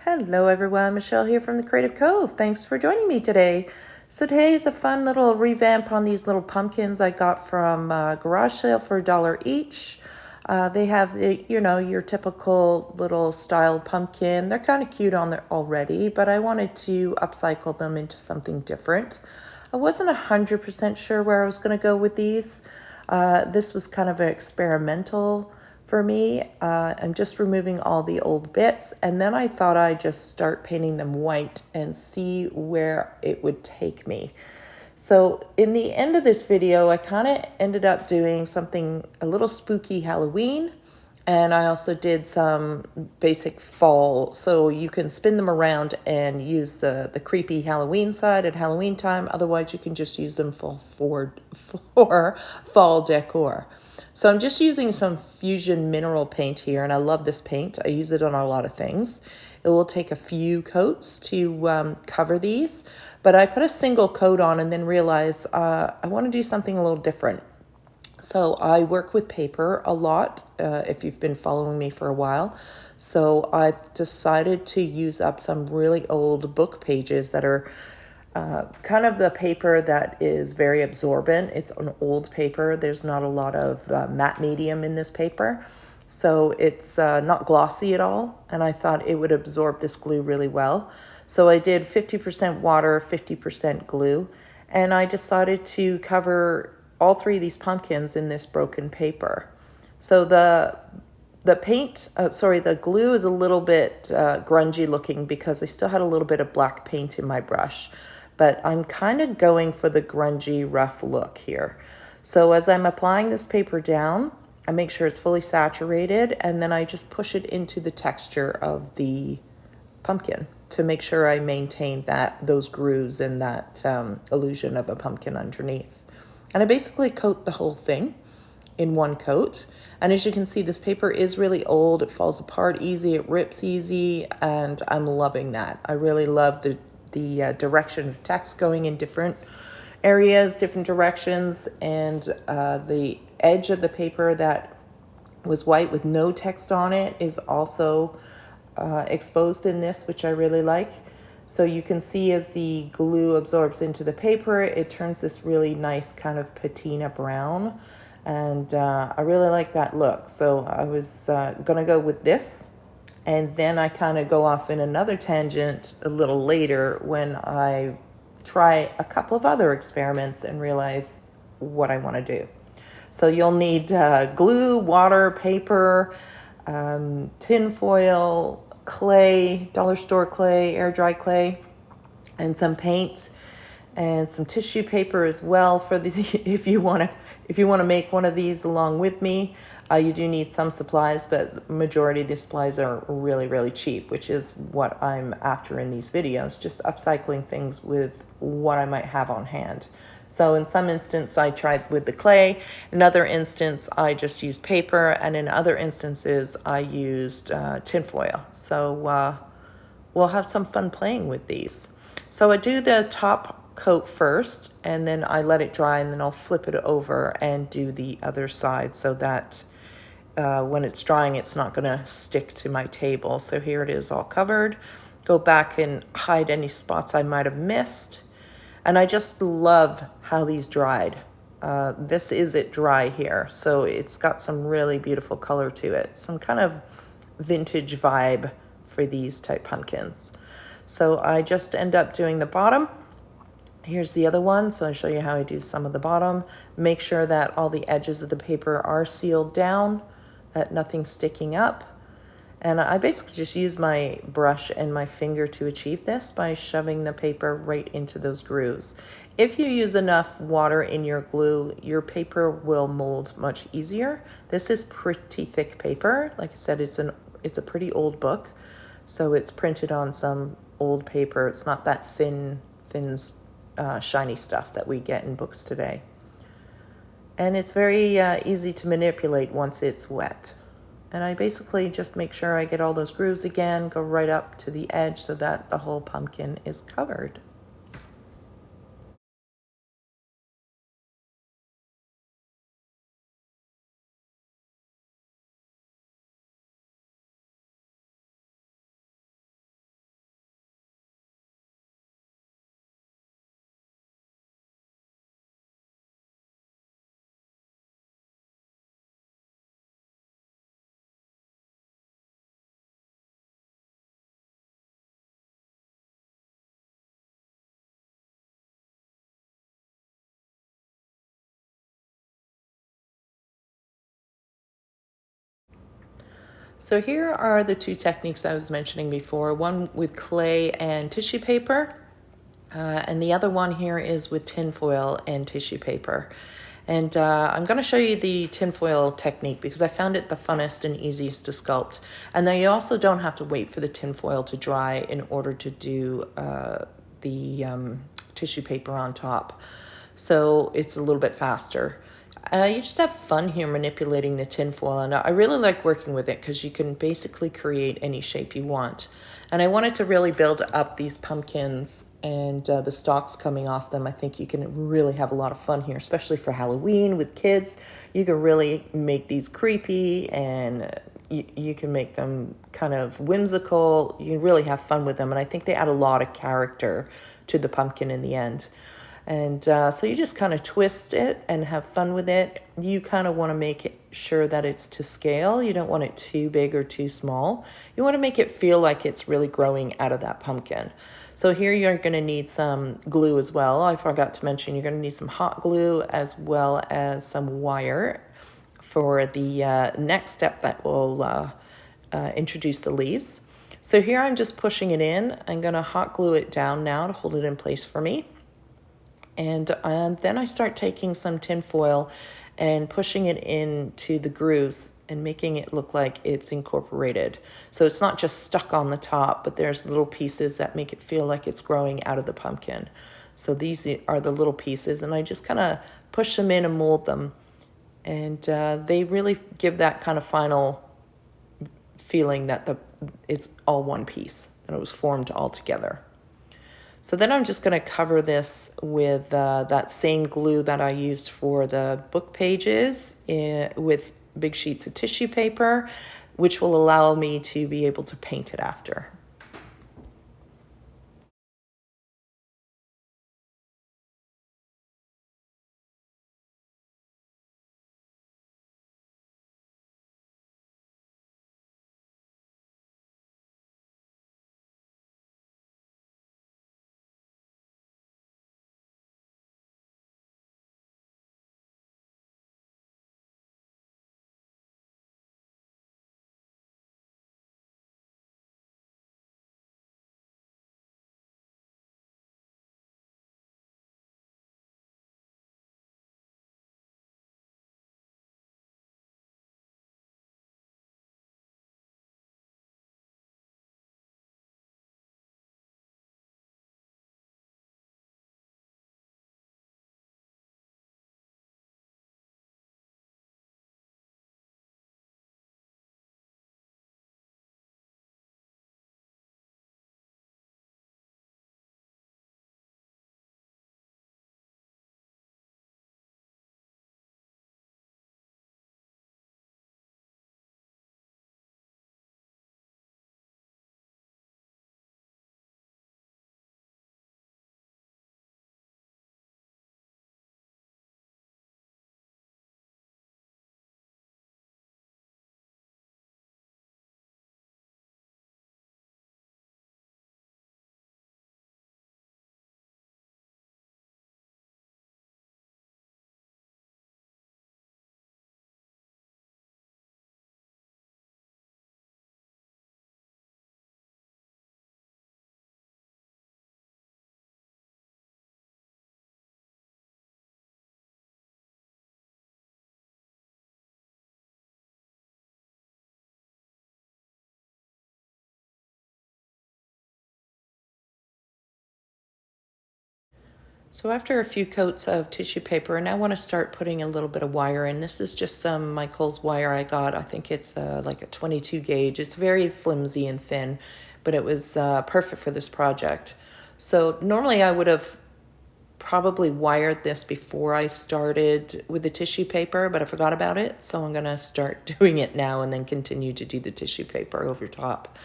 Hello everyone, Michelle here from the Creative Cove. Thanks for joining me today. So today is a fun little revamp on these little pumpkins I got from garage sale for $1 each. They have the, your typical little style pumpkin. They're kind of cute on there already, but I wanted to upcycle them into something different. I wasn't 100% sure where I was going to go with these. This was kind of an experimental for me. I'm just removing all the old bits, and then I thought I'd just start painting them white and see where it would take me. So in the end of this video, I kind of ended up doing something a little spooky Halloween, and I also did some basic fall, so you can spin them around and use the creepy Halloween side at Halloween time. Otherwise, you can just use them for fall decor. So I'm just using some Fusion mineral paint here, and I love this paint. I use it on a lot of things. It will take a few coats to cover these, but I put a single coat on and then realized I want to do something a little different. So I work with paper a lot, if you've been following me for a while. So I decided to use up some really old book pages that are kind of the paper that is very absorbent. It's an old paper. There's not a lot of matte medium in this paper. So it's not glossy at all. And I thought it would absorb this glue really well. So I did 50% water, 50% glue. And I decided to cover all three of these pumpkins in this broken paper. So the glue is a little bit grungy looking because I still had a little bit of black paint in my brush. But I'm kind of going for the grungy, rough look here. So as I'm applying this paper down, I make sure it's fully saturated, and then I just push it into the texture of the pumpkin to make sure I maintain those grooves and that illusion of a pumpkin underneath. And I basically coat the whole thing in one coat. And as you can see, this paper is really old. It falls apart easy, it rips easy, and I'm loving that. I really love the direction of text going in different areas, different directions, and the edge of the paper that was white with no text on it is also exposed in this, which I really like. So you can see as the glue absorbs into the paper, it turns this really nice kind of patina brown. And I really like that look. So I was gonna go with this. And then I kind of go off in another tangent a little later when I try a couple of other experiments and realize what I want to do. So you'll need glue, water, paper, tin foil, clay, dollar store clay, air dry clay, and some paint and some tissue paper as well for the if you want to make one of these along with me. You do need some supplies, but majority of the supplies are really, really cheap, which is what I'm after in these videos, just upcycling things with what I might have on hand. So in some instance, I tried with the clay. In other instance, I just used paper. And in other instances, I used tinfoil. So we'll have some fun playing with these. So I do the top coat first, and then I let it dry, and then I'll flip it over and do the other side so that when it's drying, it's not going to stick to my table. So here it is all covered. Go back and hide any spots I might have missed. And I just love how these dried. This is it dry here. So it's got some really beautiful color to it. Some kind of vintage vibe for these type pumpkins. So I just end up doing the bottom. Here's the other one. So I'll show you how I do some of the bottom. Make sure that all the edges of the paper are sealed down, that nothing's sticking up. And I basically just use my brush and my finger to achieve this by shoving the paper right into those grooves. If you use enough water in your glue, your paper will mold much easier. This is pretty thick paper. Like I said, it's a pretty old book. So it's printed on some old paper. It's not that thin, shiny stuff that we get in books today. And it's very easy to manipulate once it's wet. And I basically just make sure I get all those grooves again, go right up to the edge so that the whole pumpkin is covered. So here are the two techniques I was mentioning before, one with clay and tissue paper, and the other one here is with tinfoil and tissue paper. And I'm going to show you the tinfoil technique because I found it the funnest and easiest to sculpt. And then you also don't have to wait for the tinfoil to dry in order to do the tissue paper on top. So it's a little bit faster. You just have fun here manipulating the tinfoil, and I really like working with it because you can basically create any shape you want. And I wanted to really build up these pumpkins and the stalks coming off them. I think you can really have a lot of fun here, especially for Halloween with kids. You can really make these creepy, and you can make them kind of whimsical. You can really have fun with them, and I think they add a lot of character to the pumpkin in the end. And so you just kind of twist it and have fun with it. You kind of want to make it sure that it's to scale. You don't want it too big or too small. You want to make it feel like it's really growing out of that pumpkin. So here you're going to need some glue as well. I forgot to mention you're going to need some hot glue as well as some wire for the next step that will introduce the leaves. So here I'm just pushing it in. I'm going to hot glue it down now to hold it in place for me. And then I start taking some tin foil and pushing it into the grooves and making it look like it's incorporated. So it's not just stuck on the top, but there's little pieces that make it feel like it's growing out of the pumpkin. So these are the little pieces, and I just kind of push them in and mold them. And they really give that kind of final feeling that it's all one piece and it was formed all together. So then I'm just going to cover this with that same glue that I used for the book pages with big sheets of tissue paper, which will allow me to be able to paint it after. So after a few coats of tissue paper, and I want to start putting a little bit of wire in. This is just some Michael's wire I got. I think it's like a 22 gauge. It's very flimsy and thin, but it was perfect for this project. So normally I would have probably wired this before I started with the tissue paper, but I forgot about it. So I'm going to start doing it now and then continue to do the tissue paper over top.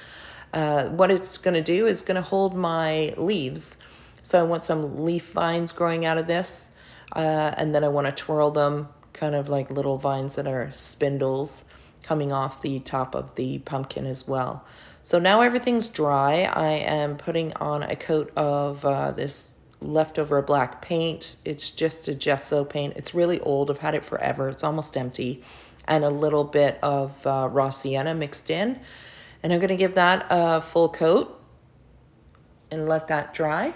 What it's going to do is going to hold my leaves. So I want some leaf vines growing out of this, and then I want to twirl them kind of like little vines that are spindles coming off the top of the pumpkin as well. So now everything's dry. I am putting on a coat of this leftover black paint. It's just a gesso paint. It's really old. I've had it forever. It's almost empty. and a little bit of raw sienna mixed in. And I'm going to give that a full coat and let that dry.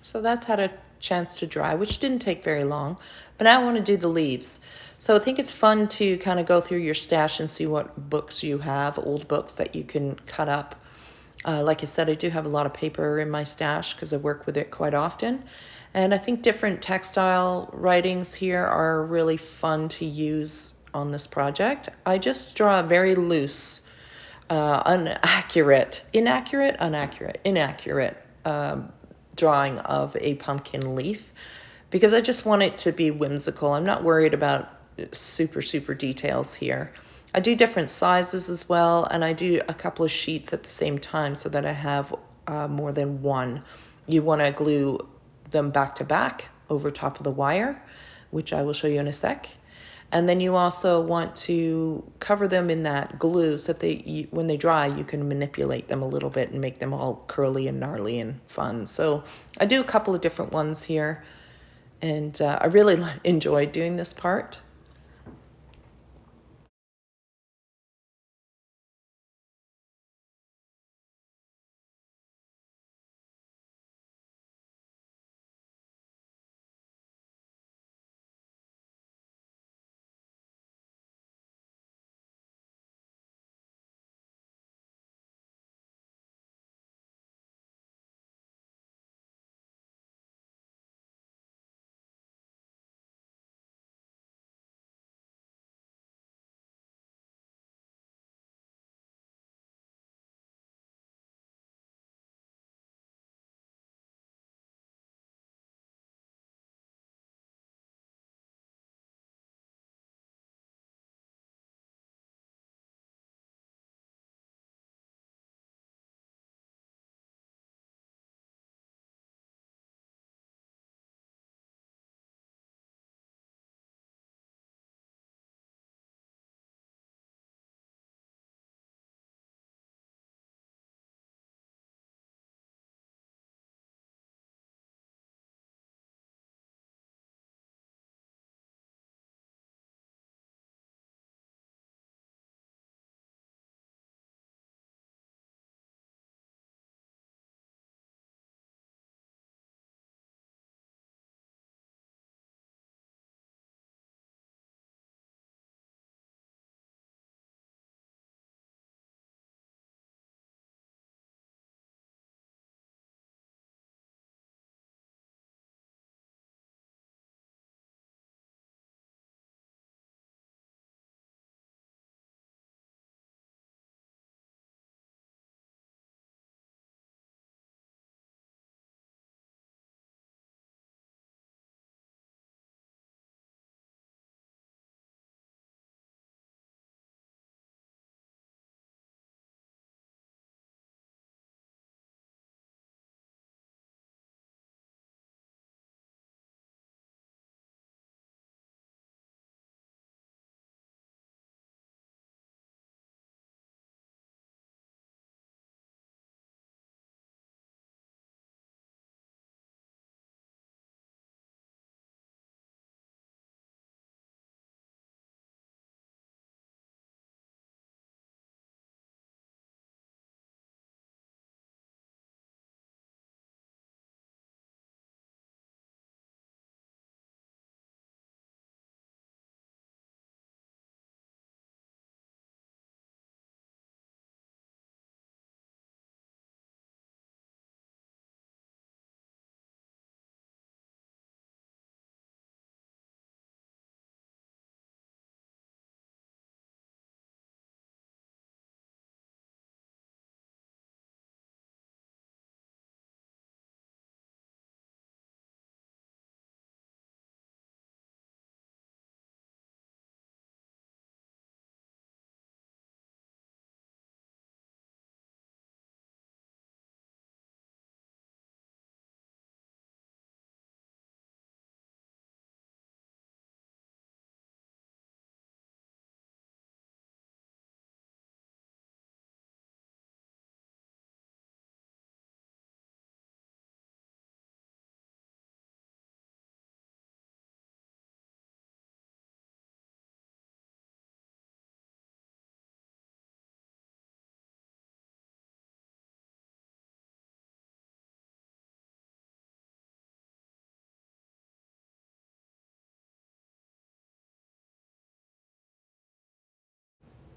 So that's had a chance to dry, which didn't take very long. But now I want to do the leaves. So I think it's fun to kind of go through your stash and see what books you have, old books that you can cut up. Like I said, I do have a lot of paper in my stash because I work with it quite often. And I think different textile writings here are really fun to use on this project. I just draw very loose, inaccurate drawing of a pumpkin leaf because I just want it to be whimsical. I'm not worried about super details here. I do different sizes as well, and I do a couple of sheets at the same time so that I have more than one. You want to glue them back to back over top of the wire, which I will show you in a sec. And then you also want to cover them in that glue so that when they dry, you can manipulate them a little bit and make them all curly and gnarly and fun. So I do a couple of different ones here, and I really enjoyed doing this part.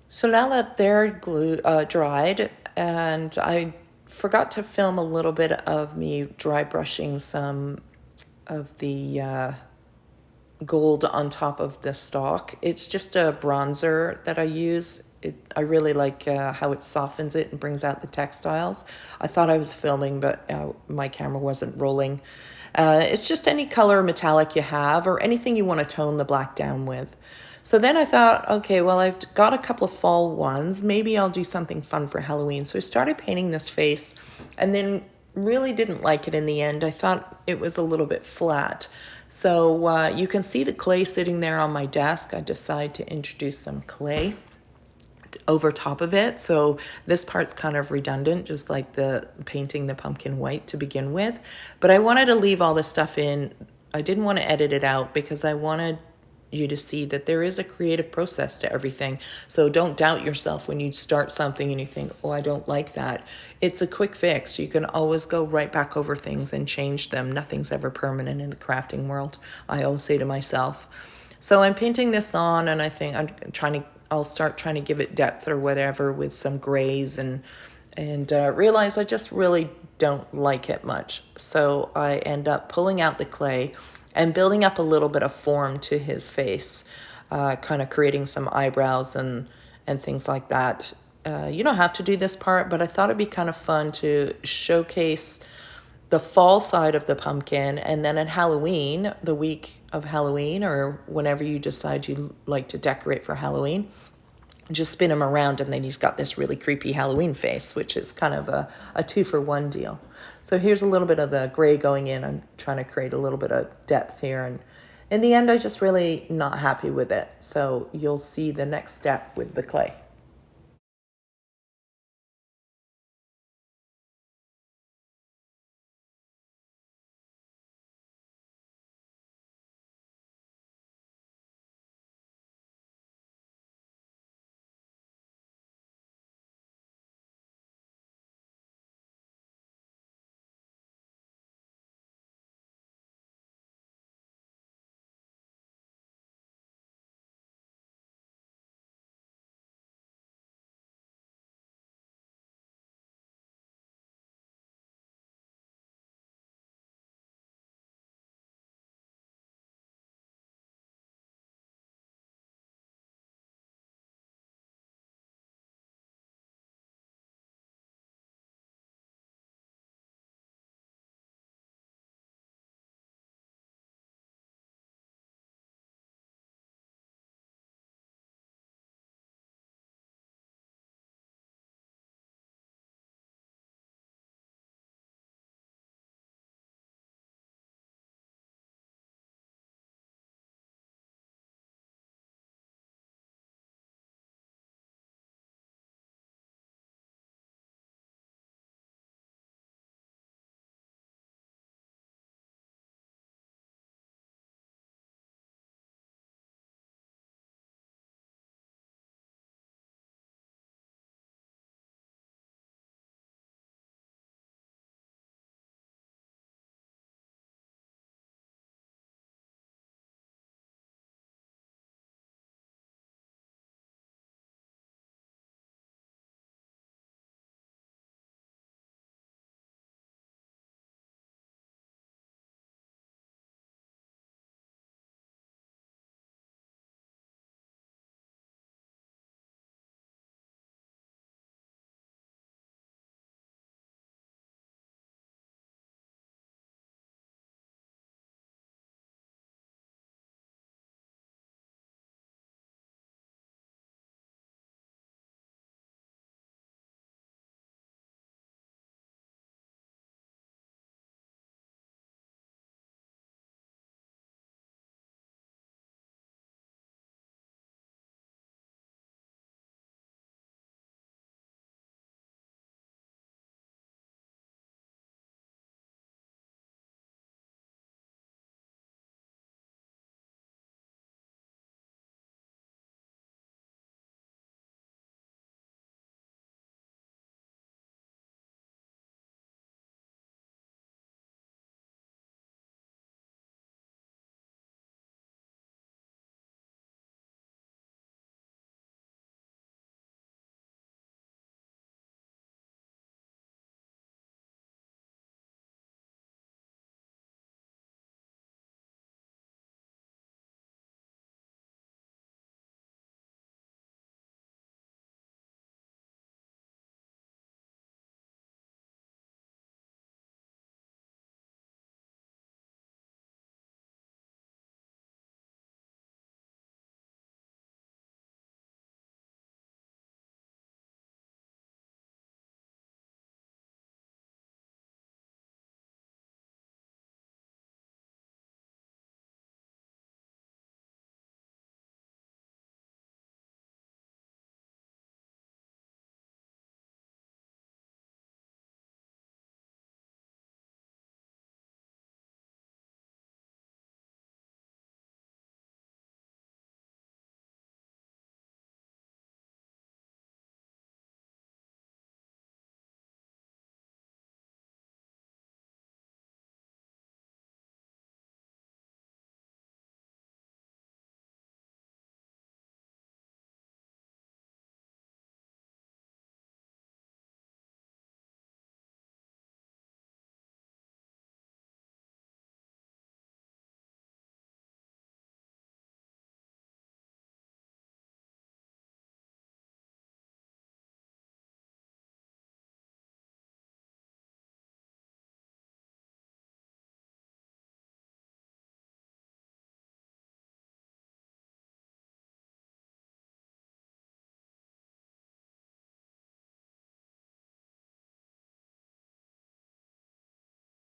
So now that they're dried, and I forgot to film a little bit of me dry brushing some of the gold on top of the stock. It's just a bronzer that I use. I really like how it softens it and brings out the textiles. I thought I was filming, but my camera wasn't rolling. It's just any color metallic you have or anything you want to tone the black down with. So then I thought, okay, well, I've got a couple of fall ones. Maybe I'll do something fun for Halloween. So I started painting this face and then really didn't like it in the end. I thought it was a little bit flat. So you can see the clay sitting there on my desk. I decided to introduce some clay over top of it. So this part's kind of redundant, just like the painting the pumpkin white to begin with. But I wanted to leave all this stuff in. I didn't want to edit it out because I wanted you to see that there is a creative process to everything. So don't doubt yourself when you start something and you think, oh, I don't like that. It's a quick fix. You can always go right back over things and change them. Nothing's ever permanent in the crafting world, I always say to myself. So I'm painting this on, and I think I'll start trying to give it depth or whatever with some grays, and realize I just really don't like it much. So I end up pulling out the clay and building up a little bit of form to his face, kind of creating some eyebrows and things like that. You don't have to do this part, but I thought it'd be kind of fun to showcase the fall side of the pumpkin, and then at Halloween, the week of Halloween, or whenever you decide you like to decorate for Halloween, just spin him around and then he's got this really creepy Halloween face, which is kind of a 2-for-1 deal. So here's a little bit of the gray going in. I'm trying to create a little bit of depth here, and in the end I just really not happy with it. So you'll see the next step with the clay.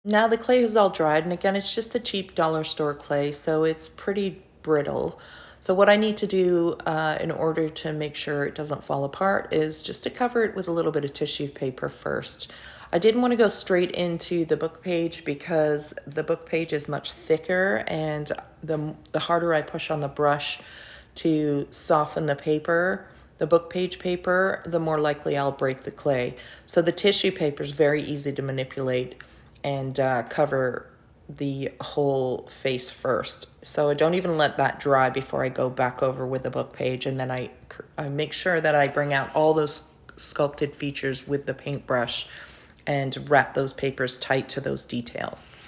Now the clay is all dried, and again, it's just the cheap dollar store clay, so it's pretty brittle. So what I need to do in order to make sure it doesn't fall apart is just to cover it with a little bit of tissue paper first. I didn't want to go straight into the book page because the book page is much thicker, and the harder I push on the brush to soften the book page paper, the more likely I'll break the clay. So the tissue paper is very easy to manipulate and cover the whole face first. So I don't even let that dry before I go back over with the book page, and then I make sure that I bring out all those sculpted features with the paintbrush and wrap those papers tight to those details.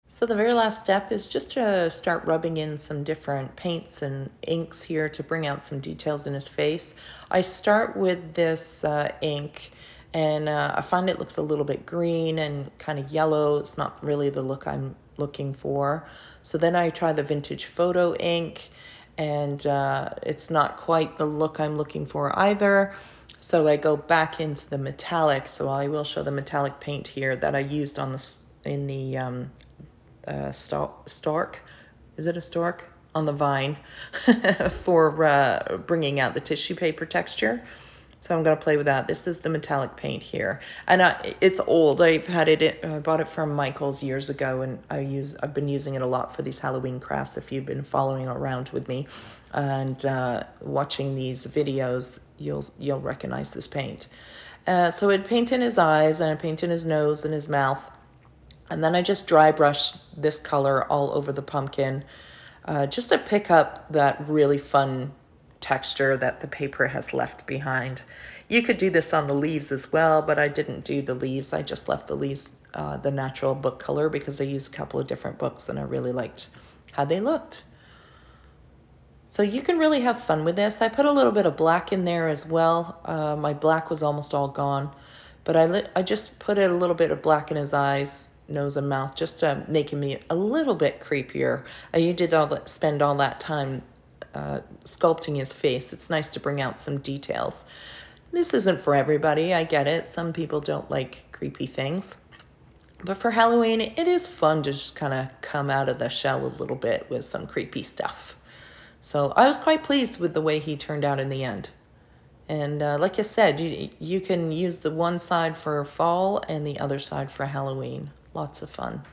So the very last step is just to start rubbing in some different paints and inks here to bring out some details in his face. I start with this ink, and I find it looks a little bit green and kind of yellow. It's not really the look I'm looking for. So then I try the vintage photo ink, and it's not quite the look I'm looking for either. So I go back into the metallic. So I will show the metallic paint here that I used on in the stork. Is it a stork? On the vine for bringing out the tissue paper texture. So I'm going to play with that. This is the metallic paint here. And it's old. I've had it, I bought it from Michael's years ago, and I've been using it a lot for these Halloween crafts. If you've been following around with me and watching these videos, you'll recognize this paint. So I'd paint in his eyes, and I'd paint in his nose and his mouth. And then I just dry brush this color all over the pumpkin, just to pick up that really fun texture that the paper has left behind. You could do this on the leaves as well, but I didn't do the leaves. I just left the leaves the natural book color because I used a couple of different books and I really liked how they looked. So you can really have fun with this. I put a little bit of black in there as well. My black was almost all gone, but I just put a little bit of black in his eyes, nose and mouth, just to make him a little bit creepier. You did spend all that time sculpting his face. It's nice to bring out some details. This isn't for everybody, I get it. Some people don't like creepy things. But for Halloween, it is fun to just kind of come out of the shell a little bit with some creepy stuff. So I was quite pleased with the way he turned out in the end. And like I said, you can use the one side for fall and the other side for Halloween. Lots of fun.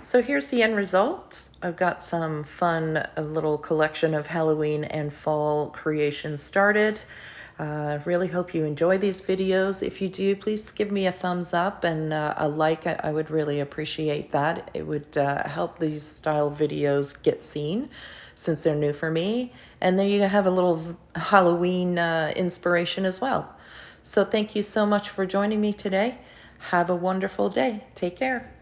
So here's the end result. I've got some fun, a little collection of Halloween and fall creations started. I really hope you enjoy these videos. If you do, please give me a thumbs up and a like. I would really appreciate that. It would help these style videos get seen since they're new for me. And then you have a little Halloween inspiration as well. So thank you so much for joining me today. Have a wonderful day. Take care.